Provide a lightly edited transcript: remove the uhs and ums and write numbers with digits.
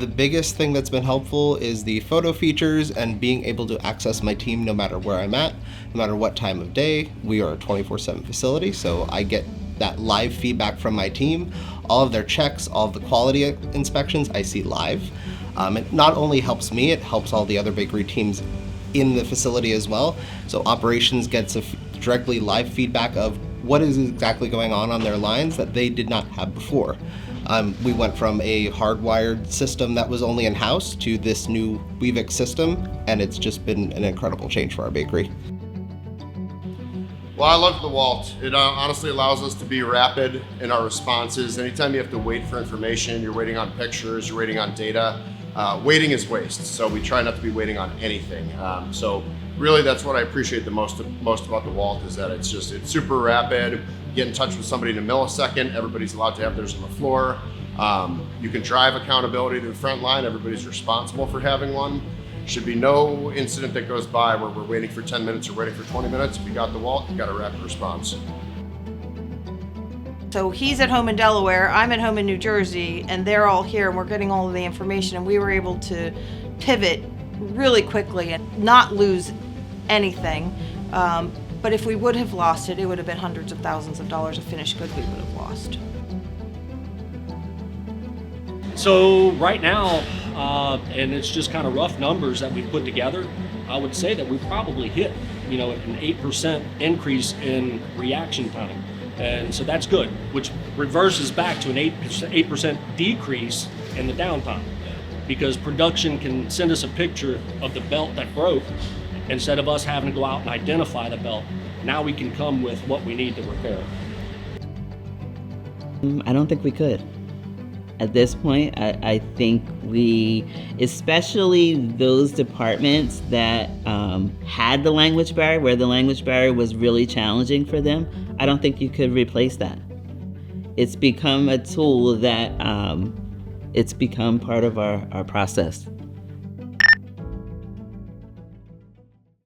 The biggest thing that's been helpful is the photo features and being able to access my team no matter where I'm at, no matter what time of day. We are a 24/7 facility, so I get that live feedback from my team. All of their checks, all of the quality inspections, I see live. It not only helps me, it helps all the other bakery teams in the facility as well. So operations gets directly live feedback of what is exactly going on their lines that they did not have before. We went from a hardwired system that was only in-house to this new Weavix system, and it's just been an incredible change for our bakery. Well, I love the Walt. It honestly allows us to be rapid in our responses. Anytime you have to wait for information, you're waiting on pictures, you're waiting on data, waiting is waste. So we try not to be waiting on anything. So really that's what I appreciate the most about the Walt, is that it's super rapid. Get in touch with somebody in a millisecond. Everybody's allowed to have theirs on the floor. You can drive accountability to the front line. Everybody's responsible for having one. Should be no incident that goes by where we're waiting for 10 minutes or waiting for 20 minutes. If you got the Walt, you got a rapid response. So he's at home in Delaware, I'm at home in New Jersey, and they're all here, and we're getting all of the information, and we were able to pivot really quickly and not lose anything. But if we would have lost it, it would have been hundreds of thousands of dollars of finished goods we would have lost. So right now, and it's just kind of rough numbers that we put together, I would say that we probably hit, an 8% increase in reaction time. And so that's good, which reverses back to an 8% decrease in the downtime, because production can send us a picture of the belt that broke instead of us having to go out and identify the belt. Now we can come with what we need to repair. I don't think we could. At this point, I think we, especially those departments that had the language barrier, where the language barrier was really challenging for them, I don't think you could replace that. It's become a tool that it's become part of our process.